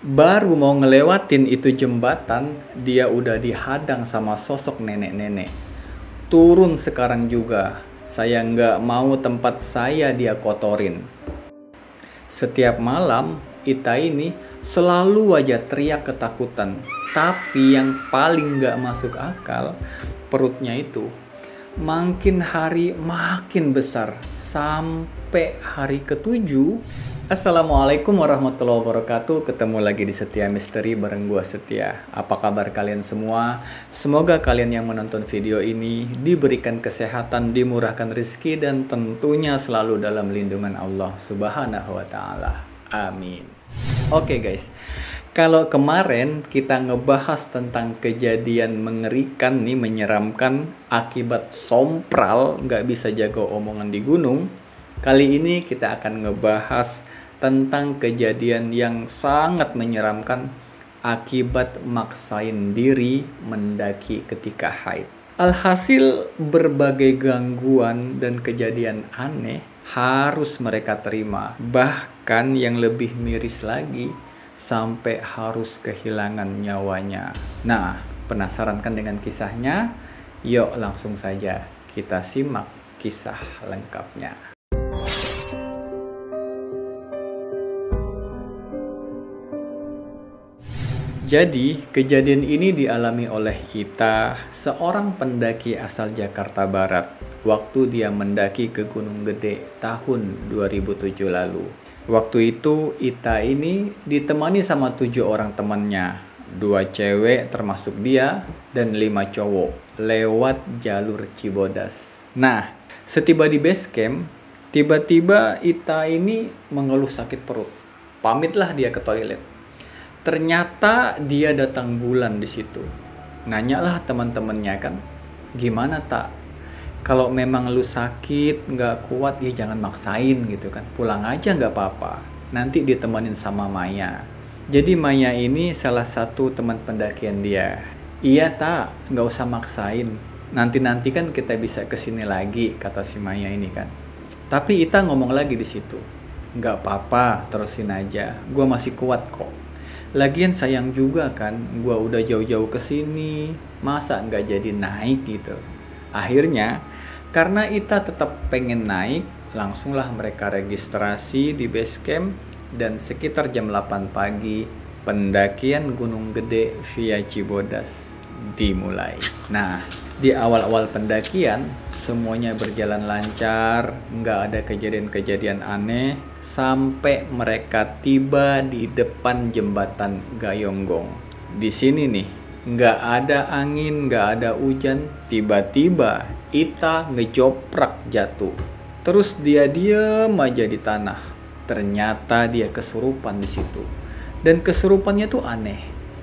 Baru mau ngelewatin itu jembatan, dia udah dihadang sama sosok nenek-nenek. Turun sekarang juga, saya nggak mau tempat saya dia kotorin. Setiap malam, Ita ini selalu aja teriak ketakutan. Tapi yang paling nggak masuk akal, perutnya itu makin hari makin besar. Sampai hari ketujuh. Assalamualaikum warahmatullahi wabarakatuh. Ketemu lagi di Setia Misteri bareng gua Setia. Apa kabar kalian semua? Semoga kalian yang menonton video ini diberikan kesehatan, dimurahkan rezeki, dan tentunya selalu dalam lindungan Allah Subhanahu wa Ta'ala. Amin. Oke guys, kalau kemarin kita ngebahas tentang kejadian mengerikan nih, menyeramkan akibat sompral nggak bisa jaga omongan di gunung. Kali ini kita akan ngebahas tentang kejadian yang sangat menyeramkan akibat maksain diri mendaki ketika haid. Alhasil berbagai gangguan dan kejadian aneh harus mereka terima. Bahkan yang lebih miris lagi, sampai harus kehilangan nyawanya. Nah, penasaran kan dengan kisahnya? Yuk langsung saja kita simak kisah lengkapnya. Jadi, kejadian ini dialami oleh Ita, seorang pendaki asal Jakarta Barat, waktu dia mendaki ke Gunung Gede tahun 2007 lalu. Waktu itu, Ita ini ditemani sama 7 orang temannya, 2 cewek termasuk dia, dan 5 cowok, lewat jalur Cibodas. Nah, setiba di base camp, tiba-tiba Ita ini mengeluh sakit perut. Pamitlah dia ke toilet. Ternyata dia datang bulan di situ. Nanyalah teman-temannya kan, gimana tak? Kalau memang lu sakit, nggak kuat, ya jangan maksain gitu kan. Pulang aja nggak apa-apa. Nanti ditemenin sama Maya. Jadi Maya ini salah satu teman pendakian dia. Iya tak, nggak usah maksain. Nanti-nanti kan kita bisa kesini lagi, kata si Maya ini kan. Tapi Ita ngomong lagi di situ. Nggak apa-apa, terusin aja. Gua masih kuat kok. Lagian sayang juga kan, gua udah jauh-jauh ke sini, masa nggak jadi naik gitu. Akhirnya, karena Ita tetap pengen naik, langsunglah mereka registrasi di base camp, dan sekitar jam 8 pagi, pendakian Gunung Gede via Cibodas dimulai. Nah, di awal-awal pendakian, semuanya berjalan lancar, nggak ada kejadian-kejadian aneh, sampai mereka tiba di depan jembatan Gayonggong. Di sini nih, nggak ada angin, nggak ada hujan, tiba-tiba Ita ngejoprak jatuh. Terus dia diem aja di tanah. Ternyata dia kesurupan di situ. Dan kesurupannya tuh aneh.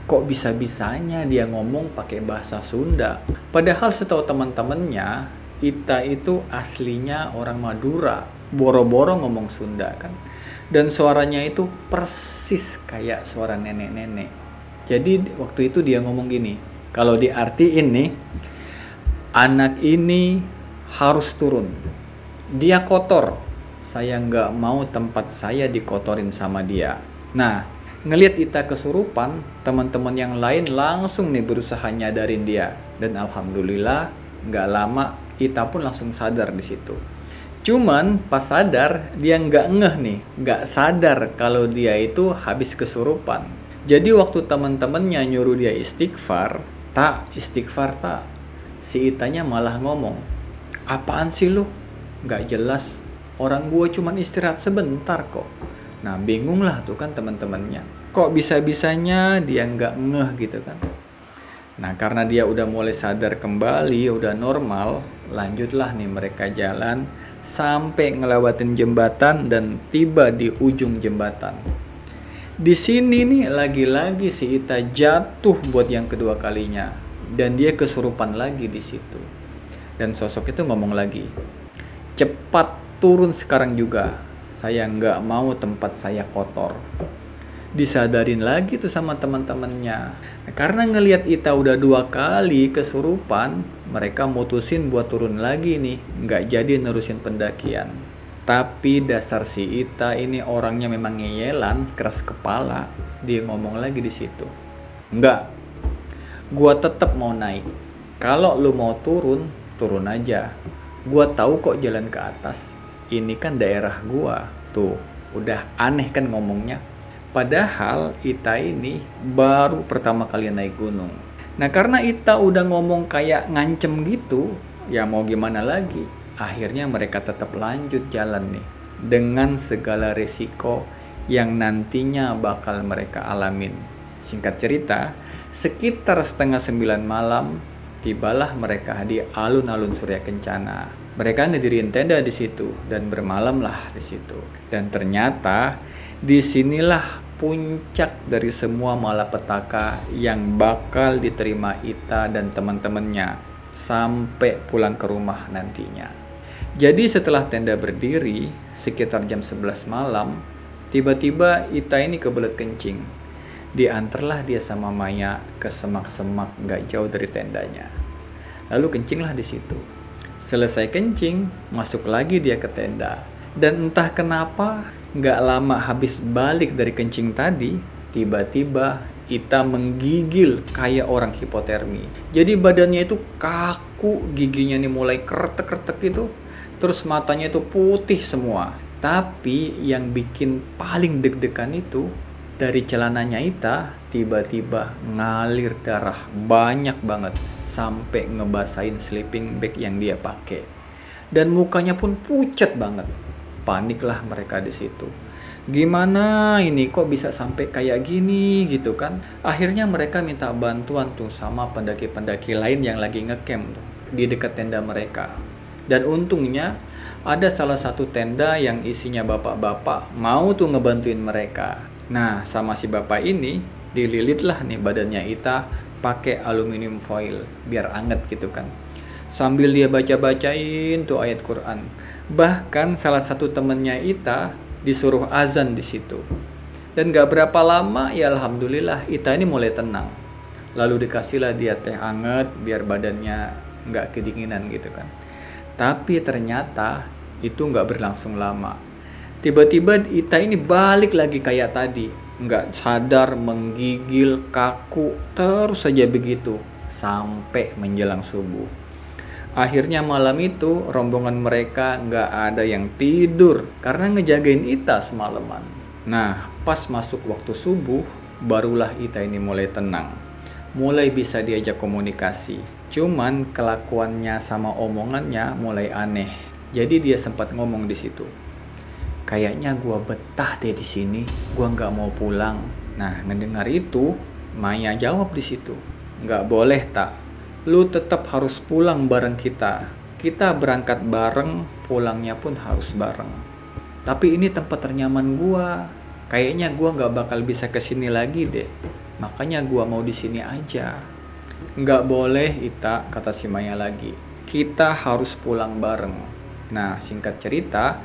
Kok bisa-bisanya dia ngomong pakai bahasa Sunda? Padahal setahu teman-temannya, Ita itu aslinya orang Madura. Boro-boro ngomong Sunda kan. Dan suaranya itu persis kayak suara nenek-nenek. Jadi waktu itu dia ngomong gini, kalau diartiin nih, anak ini harus turun. Dia kotor. Saya nggak mau tempat saya dikotorin sama dia. Nah, ngelihat Ita kesurupan, teman-teman yang lain langsung nih berusaha nyadarin dia. Dan alhamdulillah, nggak lama Ita pun langsung sadar di situ. Cuman pas sadar, dia nggak ngeh nih, nggak sadar kalau dia itu habis kesurupan. Jadi waktu teman-temannya nyuruh dia istighfar, istighfar tak. Si Itanya malah ngomong, apaan sih lu? Nggak jelas, orang gue cuman istirahat sebentar kok. Nah bingung lah tuh kan teman-temannya. Kok bisa-bisanya dia nggak ngeh gitu kan. Nah karena dia udah mulai sadar kembali, udah normal, lanjutlah nih mereka jalan sampai ngelewatin jembatan dan tiba di ujung jembatan. Di sini nih lagi-lagi si Ita jatuh buat yang kedua kalinya dan dia kesurupan lagi di situ. Dan sosok itu ngomong lagi, cepat turun sekarang juga. Saya nggak mau tempat saya kotor. Disadarin lagi tuh sama teman-temannya. Nah, karena ngelihat Ita udah 2 kali kesurupan, mereka mutusin buat turun lagi nih, nggak jadi nerusin pendakian. Tapi dasar si Ita ini orangnya memang ngeyelan, keras kepala. Dia ngomong lagi di situ. Enggak, gua tetap mau naik. Kalau lu mau turun, turun aja. Gua tahu kok jalan ke atas. Ini kan daerah gua. Tuh, udah aneh kan ngomongnya. Padahal Ita ini baru pertama kali naik gunung. Nah, karena Ita udah ngomong kayak ngancem gitu, ya mau gimana lagi? Akhirnya mereka tetap lanjut jalan nih, dengan segala resiko yang nantinya bakal mereka alamin. Singkat cerita, sekitar 8:30 malam, tibalah mereka di alun-alun Surya Kencana. Mereka ngedirin tenda di situ dan bermalamlah di situ. Dan ternyata disinilah puncak dari semua malapetaka yang bakal diterima Ita dan teman-temannya sampai pulang ke rumah nantinya. Jadi setelah tenda berdiri, sekitar jam 11 malam, tiba-tiba Ita ini kebelet kencing. Diantarlah dia sama Maya ke semak-semak gak jauh dari tendanya. Lalu kencinglah di situ. Selesai kencing, masuk lagi dia ke tenda. Dan entah kenapa, gak lama habis balik dari kencing tadi, tiba-tiba Ita menggigil kayak orang hipotermi. Jadi badannya itu kaku, giginya nih mulai kretek-kretek gitu. Terus matanya itu putih semua. Tapi yang bikin paling deg-degan itu, dari celananya Ita tiba-tiba ngalir darah banyak banget sampai ngebasahin sleeping bag yang dia pakai. Dan mukanya pun pucat banget. Paniklah mereka di situ. Gimana ini kok bisa sampai kayak gini gitu kan? Akhirnya mereka minta bantuan tuh sama pendaki-pendaki lain yang lagi ngecamp tuh di dekat tenda mereka. Dan untungnya ada salah satu tenda yang isinya bapak-bapak mau tuh ngebantuin mereka. Nah, sama si bapak ini dililitlah nih badannya Ita pakai aluminium foil biar anget gitu kan. Sambil dia baca-bacain tuh ayat Quran. Bahkan salah satu temennya Ita disuruh azan di situ. Dan gak berapa lama ya alhamdulillah Ita ini mulai tenang. Lalu dikasihlah dia teh anget biar badannya gak kedinginan gitu kan. Tapi ternyata itu nggak berlangsung lama. Tiba-tiba Ita ini balik lagi kayak tadi. Nggak sadar, menggigil, kaku, terus saja begitu. Sampai menjelang subuh. Akhirnya malam itu rombongan mereka nggak ada yang tidur. Karena ngejagain Ita semalaman. Nah, pas masuk waktu subuh, barulah Ita ini mulai tenang. Mulai bisa diajak komunikasi. Cuman kelakuannya sama omongannya mulai aneh. Jadi dia sempat ngomong di situ. Kayaknya gua betah deh di sini. Gua nggak mau pulang. Nah, mendengar itu, Maya jawab di situ. Nggak boleh tak. Lu tetap harus pulang bareng kita. Kita berangkat bareng, pulangnya pun harus bareng. Tapi ini tempat ternyaman gua. Kayaknya gua nggak bakal bisa kesini lagi deh. Makanya gua mau di sini aja. Nggak boleh Ita, kata si Maya lagi. Kita harus pulang bareng. Nah, singkat cerita,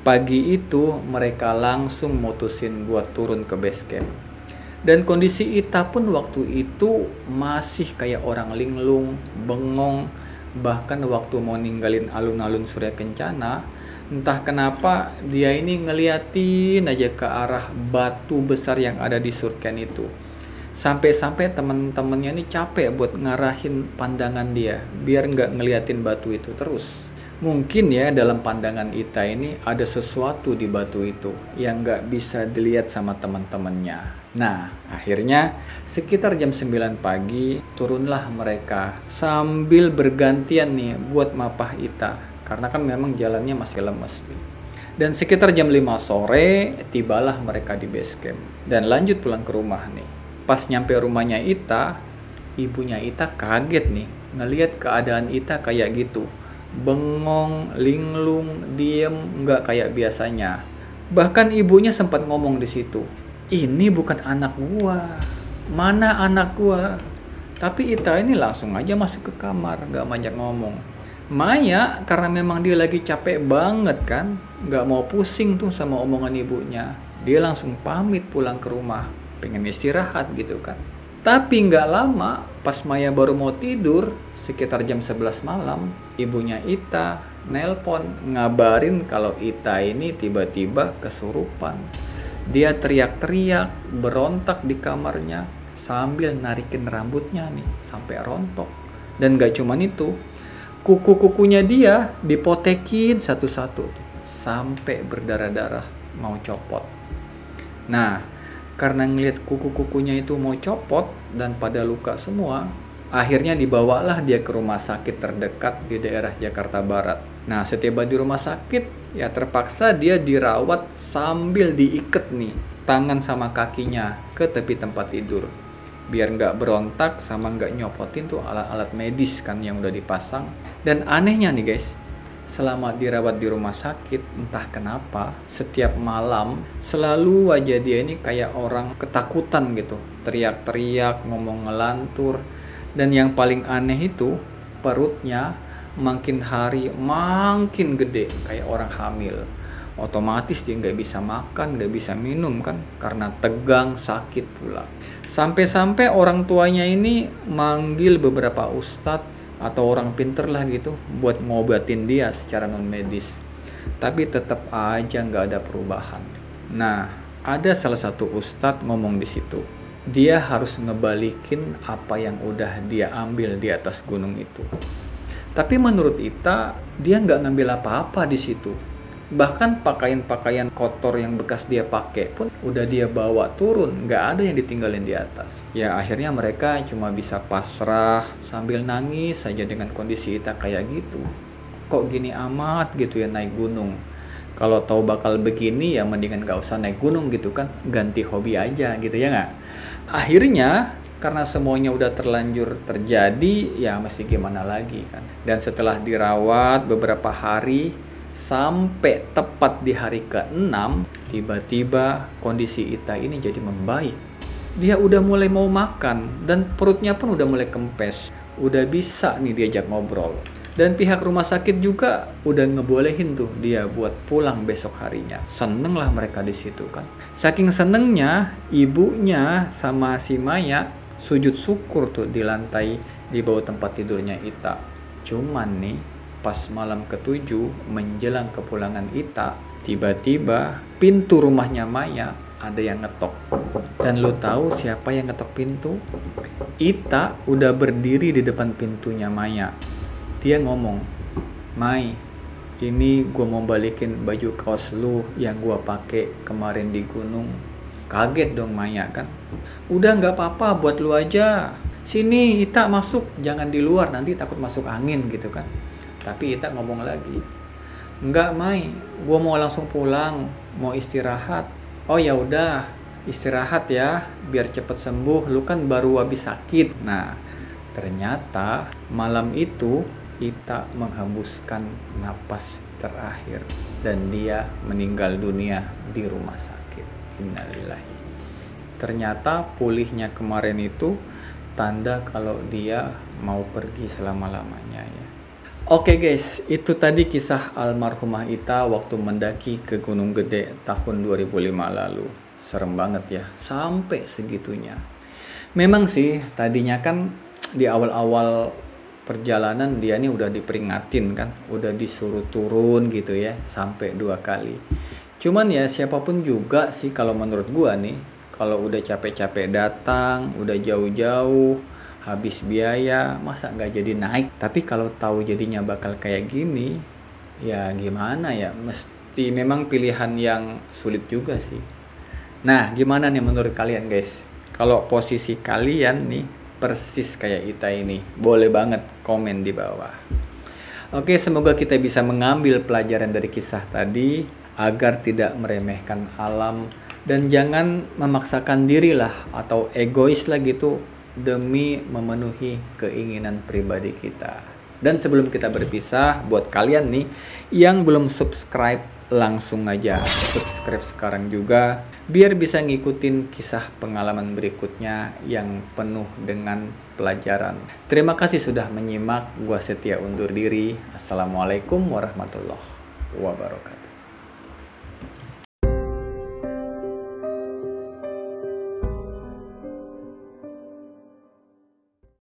pagi itu mereka langsung mutusin buat turun ke base camp. Dan kondisi Ita pun waktu itu masih kayak orang linglung, bengong. Bahkan waktu mau ninggalin alun-alun Surya Kencana, entah kenapa dia ini ngeliatin aja ke arah batu besar yang ada di surken itu. Sampai-sampai teman-temannya ini capek buat ngarahin pandangan dia biar nggak ngeliatin batu itu terus. Mungkin ya dalam pandangan Ita ini ada sesuatu di batu itu yang nggak bisa dilihat sama teman-temannya. Nah, akhirnya sekitar jam 9 pagi turunlah mereka sambil bergantian nih buat mapah Ita. Karena kan memang jalannya masih lemes. Dan sekitar jam 5 sore tibalah mereka di base camp dan lanjut pulang ke rumah nih. Pas nyampe rumahnya Ita, ibunya Ita kaget nih ngelihat keadaan Ita kayak gitu. Bengong, linglung, diem, nggak kayak biasanya. Bahkan ibunya sempat ngomong di situ, ini bukan anak gua, mana anak gua. Tapi Ita ini langsung aja masuk ke kamar, nggak banyak ngomong. Maya karena memang dia lagi capek banget kan, nggak mau pusing tuh sama omongan ibunya. Dia langsung pamit pulang ke rumah, pengen istirahat gitu kan. Tapi nggak lama, pas Maya baru mau tidur, sekitar jam 11 malam, ibunya Ita nelpon ngabarin kalau Ita ini tiba-tiba kesurupan. Dia teriak-teriak, berontak di kamarnya sambil narikin rambutnya nih sampai rontok. Dan gak cuman itu, kuku-kukunya dia dipotekin satu-satu sampai berdarah-darah mau copot. Nah, karena ngelihat kuku-kukunya itu mau copot dan pada luka semua, akhirnya dibawalah dia ke rumah sakit terdekat di daerah Jakarta Barat. Nah, setiba di rumah sakit, ya terpaksa dia dirawat sambil diikat nih tangan sama kakinya ke tepi tempat tidur. Biar nggak berontak sama nggak nyopotin tuh alat-alat medis kan yang udah dipasang. Dan anehnya nih guys, selama dirawat di rumah sakit, entah kenapa setiap malam selalu aja dia ini kayak orang ketakutan gitu, teriak-teriak, ngomong ngelantur. Dan yang paling aneh itu perutnya makin hari makin gede kayak orang hamil. Otomatis dia nggak bisa makan, nggak bisa minum kan, karena tegang, sakit pula. Sampai-sampai orang tuanya ini manggil beberapa ustadz atau orang pinter lah gitu buat ngobatin dia secara non medis, tapi tetap aja nggak ada perubahan. Nah, ada salah satu ustadz ngomong di situ, dia harus ngebalikin apa yang udah dia ambil di atas gunung itu. Tapi menurut Ita, dia nggak ngambil apa-apa di situ. Bahkan pakaian-pakaian kotor yang bekas dia pakai pun udah dia bawa turun, nggak ada yang ditinggalin di atas. Ya akhirnya mereka cuma bisa pasrah sambil nangis saja dengan kondisi Ita kayak gitu. Kok gini amat gitu ya naik gunung. Kalau tahu bakal begini ya mendingan gak usah naik gunung gitu kan, ganti hobi aja gitu ya nggak. Akhirnya karena semuanya udah terlanjur terjadi, ya mesti gimana lagi kan. Dan setelah dirawat beberapa hari, sampai tepat di hari ke-6, tiba-tiba kondisi Ita ini jadi membaik. Dia udah mulai mau makan dan perutnya pun udah mulai kempes. Udah bisa nih diajak ngobrol. Dan pihak rumah sakit juga udah ngebolehin tuh dia buat pulang besok harinya. Seneng lah mereka di situ kan. Saking senengnya, ibunya sama si Maya sujud syukur tuh di lantai di bawah tempat tidurnya Ita. Cuman nih, pas malam ke-7 menjelang kepulangan Ita, tiba-tiba pintu rumahnya Maya ada yang ngetok. Dan lo tahu siapa yang ngetok pintu? Ita udah berdiri di depan pintunya Maya. Dia ngomong, "Mai, ini gua mau balikin baju kaos lu yang gua pakai kemarin di gunung." Kaget dong Maya kan. "Udah nggak apa-apa, buat lu aja. Sini Ita masuk, jangan di luar nanti takut masuk angin gitu kan." Tapi Ita ngomong lagi, "Enggak Mai, gue mau langsung pulang, mau istirahat." "Oh ya udah, istirahat ya, biar cepet sembuh. Lu kan baru habis sakit." Nah, ternyata malam itu Ita menghembuskan napas terakhir dan dia meninggal dunia di rumah sakit. Innalillahi. Ternyata pulihnya kemarin itu tanda kalau dia mau pergi selama-lamanya ya. Oke guys, itu tadi kisah almarhumah Ita waktu mendaki ke Gunung Gede tahun 2005 lalu. Serem banget ya, sampai segitunya. Memang sih, tadinya kan di awal-awal perjalanan dia nih udah diperingatin kan, udah disuruh turun gitu ya, sampai 2 kali. Cuman ya siapapun juga sih kalau menurut gua nih, kalau udah capek-capek datang, udah jauh-jauh, habis biaya, masa nggak jadi naik? Tapi kalau tahu jadinya bakal kayak gini, ya gimana ya? Mesti memang pilihan yang sulit juga sih. Nah, gimana nih menurut kalian guys? Kalau posisi kalian nih persis kayak Ita ini, boleh banget komen di bawah. Oke, semoga kita bisa mengambil pelajaran dari kisah tadi agar tidak meremehkan alam dan jangan memaksakan diri lah atau egois lah gitu demi memenuhi keinginan pribadi kita. Dan sebelum kita berpisah, buat kalian nih yang belum subscribe, langsung aja subscribe sekarang juga biar bisa ngikutin kisah pengalaman berikutnya yang penuh dengan pelajaran. Terima kasih sudah menyimak. Gua Setia undur diri. Assalamualaikum warahmatullahi wabarakatuh.